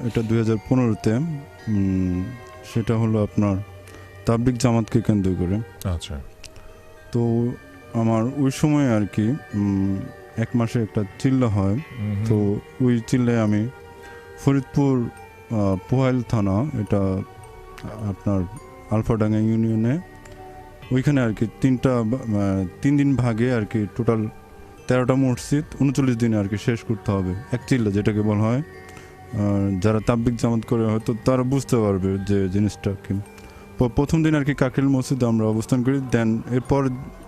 এটা 2015-তে, সেটা হলো আপনার তাবলিগ জামাতকে কেন্দ্র করে। আচ্ছা। তো আমার ওই সময় আর কি 1 মাসে একটা চিল্লা হয়। তো ওই চিল্লায় আমি ফরিদপুর পোহাইল থানা, এটা আপনার আলফাডাঙ্গা ইউনিয়নে, ওইখানে আর কি 3 দিন ভাগে আর কি টোটাল 13টা মসজিদ 39 দিনে আর কি শেষ করতে হবে এক চিল্লা, যেটাকে বলা হয়। যারা তাবলিগ জামাত করে হয়তো তারা বুঝতে পারবে যে জিনিসটা কি। প্রথম দিন আর কি কাকরিল মসজিদে আমরা অবস্থান করি। দেন এরপর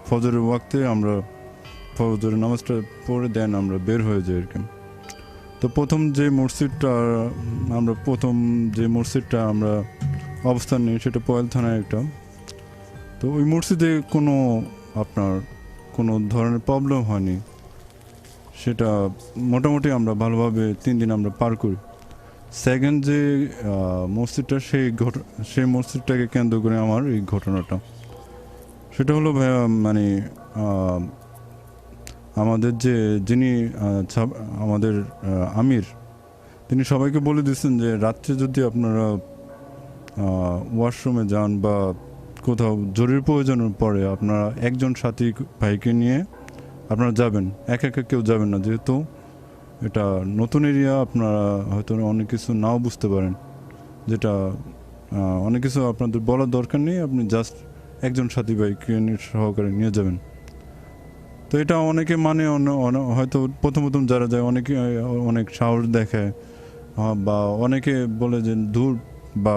ফজরের ওয়াক্তে আমরা ফজরের নামাজটা পড়ে দেন আমরা বের হয়ে যাই আর কি। তো প্রথম যে মসজিদটা আমরা অবস্থান নিই সেটা পোহাইল থানায় একটা। তো ওই মসজিদে কোনো ধরনের প্রবলেম হয়নি, সেটা মোটামুটি আমরা ভালোভাবে 3 দিন আমরা পার করি। সেকেন্ড যে মসজিদটা, সেই মসজিদটাকে কেন্দ্র করে আমার এই ঘটনাটা, সেটা হলো মানে আমাদের যিনি আমাদের আমির, তিনি সবাইকে বলে দিচ্ছেন যে রাত্রে যদি আপনারা ওয়াশরুমে যান বা কোথাও জরুরি প্রয়োজনের পরে আপনারা একজন সাথী ভাইকে নিয়ে আপনারা যাবেন, একা কেউ যাবেন না, যেহেতু এটা নতুন এরিয়া। আপনারা হয়তো অনেক কিছু নাও বুঝতে পারেন, যেটা অনেক কিছু আপনাদের বলার দরকার নেই, আপনি জাস্ট একজন সাথী ভাইকে সহকারে নিয়ে যাবেন। তো এটা অনেকে মানে হয়তো প্রথম যারা যায় অনেকে অনেক সাহস দেখায়, বা অনেকে বলে যে দূর, বা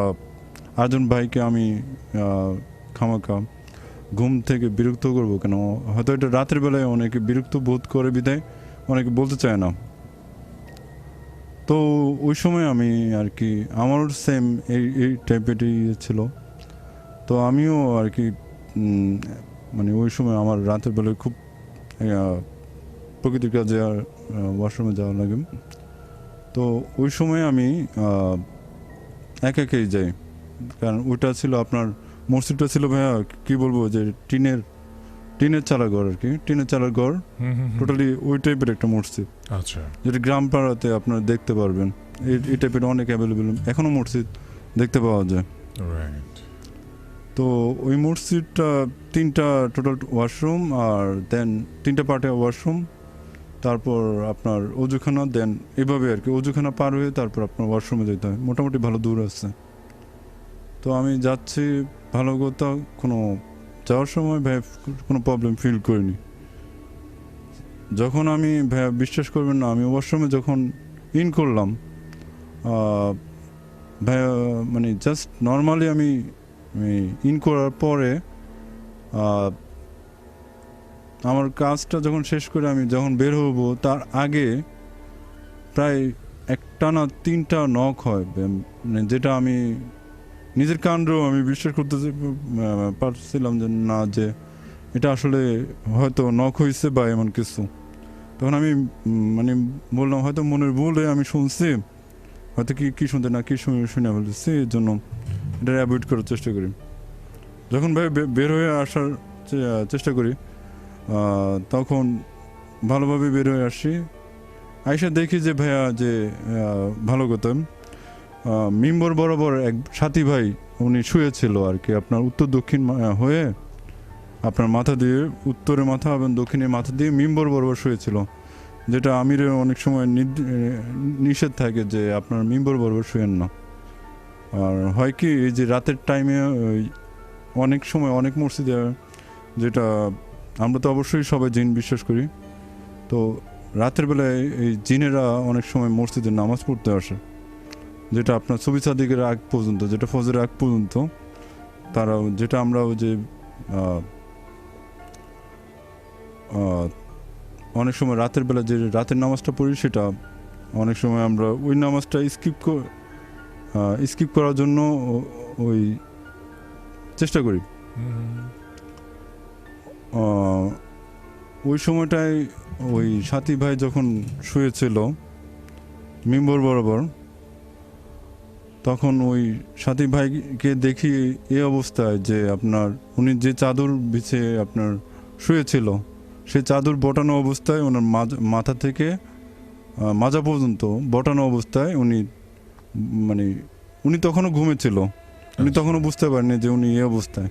আরেকজন ভাইকে আমি খামাখা ঘুম থেকে বিরক্ত করবো কেন, হয়তো এটা রাতের বেলায় অনেকে বিরক্ত বোধ করে বিধায় অনেকে বলতে চায় না। তো ওই সময় আমি আর কি আমার সেম এই টাইপেরই ছিল। তো আমিও আর কি মানে ওই সময় আমার রাতের বেলায় খুব প্রকৃতির কাজে আর ওয়াশরুমে যাওয়া লাগে। তো ওই সময় আমি একাই যাই, কারণ ওইটা ছিল আপনার মসজিদটা ছিল ভাইয়া কি বলবো যে টিনের চালা ঘর আর কি, টিনের চালার ঘর, টোটালি ওই টাইপের একটা মসজিদ। আচ্ছা। যেটা গ্রাম পাড়াতে আপনারা দেখতে পারবেন, এই টাইপের অনেক অ্যাভেলেবেল এখনো মসজিদ দেখতে পাওয়া যায়। রাইট। তো ওই মসজিদটা 3টা টোটাল ওয়াশরুম, আর দেন 3টা পার্টে ওয়াশরুম, তারপর আপনার অজুখানা, দেন এভাবে আর কি অজুখানা পার হয়ে তারপর আপনার ওয়াশরুমে যেতে হয়, মোটামুটি ভালো দূর আছে। তো আমি যাচ্ছি ভালো কথা, যাওয়ার সময় ভাই কোনো প্রবলেম ফিল করিনি। যখন আমি ভাইয়া বিশ্বাস করবেন না, আমি ওয়াশরুমে যখন ইন করলাম, ভাইয়া মানে জাস্ট নর্মালি আমি ইন করার পরে আমার কাজটা যখন শেষ করে আমি যখন বের হবো, তার আগে প্রায় একটানা 3টা নক হয়, মানে যেটা আমি নিজের কাণ্ডেও আমি বিশ্বাস করতে পারছিলাম যে না, যে এটা আসলে হয়তো নক হয়েছে বা এমন কিছু। তখন আমি মানে বললাম হয়তো মনের ভুলে আমি শুনছি, হয়তো কি শুনতে না কি শুনে বলছি, এর জন্য এটা অ্যাভয়েড করার চেষ্টা করি। যখন ভাই বের হয়ে আসার চেষ্টা করি, তখন ভালোভাবে বের হয়ে আসি। আইসা দেখি যে ভাইয়া যে ভালো কথা মিম্বর বরাবর এক সাথী ভাই উনি শুয়েছিল আর কি, আপনার উত্তর দক্ষিণ হয়ে আপনার মাথা দিয়ে উত্তরে মাথা এবং দক্ষিণে মাথা দিয়ে মিম্বর বরাবর শুয়েছিল, যেটা আমিরে অনেক সময় নিষেধ থাকে যে আপনার মিম্বর বরাবর শুয়েন না। আর হয় কি এই যে রাতের টাইমে অনেক সময় অনেক মসজিদে, যেটা আমরা তো অবশ্যই সবাই জিন বিশ্বাস করি, তো রাতের বেলায় এই জিনেরা অনেক সময় মসজিদে নামাজ পড়তে আসে, যেটা আপনার ছবি সাদিকের আগ পর্যন্ত, যেটা ফজরের আগ পর্যন্ত তারা, যেটা আমরা ওই যে অনেক সময় রাতের বেলা যে রাতের নামাজটা পড়ি, সেটা অনেক সময় আমরা ওই নামাজটা স্কিপ করার জন্য ওই চেষ্টা করি। ওই সময়টায় ওই সাথী ভাই যখন শুয়েছিল মিম্বর বরাবর, তখন ওই সাথী ভাইকে দেখি এই অবস্থায় যে আপনার উনি যে চাদর বিছিয়ে আপনার শুয়েছিল, সেই চাদর বটানো অবস্থায় ওনার মাথা থেকে মাজা পর্যন্ত বটানো অবস্থায় উনি মানে উনি তখনও ঘুমেছিল, উনি আচ্ছা। তখনও বুঝতে পারেনি যে উনি এই অবস্থায়।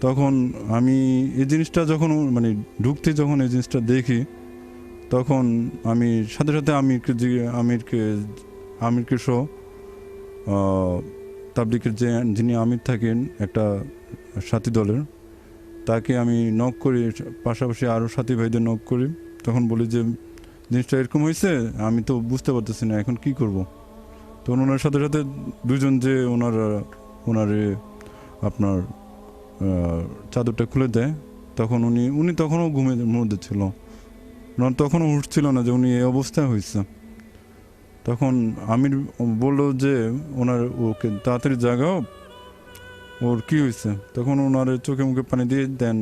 তখন আমি এই জিনিসটা যখন মানে ঢুকতে যখন এই জিনিসটা দেখি, তখন আমি সাথে সাথে আমিরকে সহ তাবলিগের যে যিনি আমির থাকেন একটা সাথী দলের, তাকে আমি নক করি, পাশাপাশি আরও সাথী ভাইদের নক করি। তখন বলি যে জিনিসটা এরকম হয়েছে, আমি তো বুঝতে পারতেছি না এখন কি করব। তখন ওনার সাথে সাথে দুজন যে ওনারে আপনার চাদরটা খুলে দেয়। তখন উনি তখনও ঘুমের মধ্যে ছিল, ওনার তখনও উঠছিল না যে উনি এই অবস্থায় হয়েছে। তখন আমির বললো যে ওকে তাড়াতাড়ি জাগাও, ওর কি হয়েছে। তখন ওনার চোখে মুখে পানি দিয়ে দেন,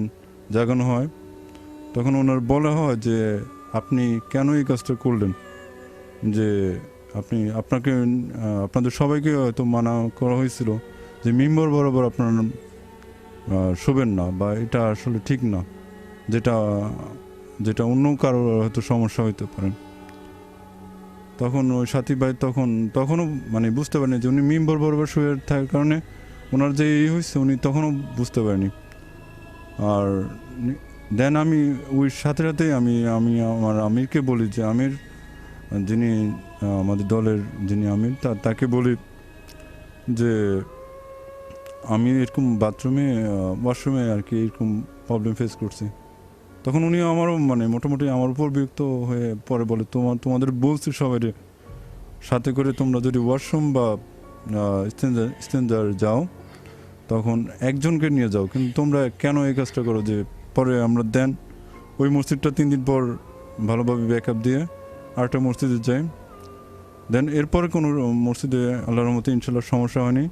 জাগানো হয়। তখন ওনার বলা হয় যে আপনি কেন এই কাজটা করলেন, যে আপনাদের সবাইকে হয়তো মানা করা হয়েছিল যে মিম্বর বরাবর আপনার শোবেন না, বা এটা আসলে ঠিক না, যেটা যেটা অন্য কারোর হয়তো সমস্যা হইতে পারে। তখন ওই সাথী ভাই তখনও মানে বুঝতে পারেনি যে উনি মিম্বর বরাবর শুয়ে থাকার কারণে ওনার যে এই হয়েছে উনি তখনও বুঝতে পারেনি। আর দেন আমি ওই সাথে সাথেই আমি আমি আমার আমিরকে বলি যে আমির, যিনি আমাদের দলের যিনি আমির, তাকে বলি যে আমি এরকম বাথরুমে ওয়াশরুমে আর কি এরকম প্রবলেম ফেস করছি। তখন উনি আমারও মানে মোটামুটি আমার উপর বিরক্ত হয়ে পরে বলে, তোমাদের বলছি সবাই সাথে করে তোমরা যদি ওয়াশরুম বা স্টেঞ্জার যাও তখন একজনকে নিয়ে যাও, কিন্তু তোমরা কেন এই কাজটা করো। যে পরে আমরা দেন ওই মসজিদটা 3 দিন পর ভালোভাবে ব্যাকআপ দিয়ে আরেকটা মসজিদে যাই। দেন এরপরে কোনো মসজিদে আল্লাহর রহমতে ইনশাল্লাহ সমস্যা হয়নি।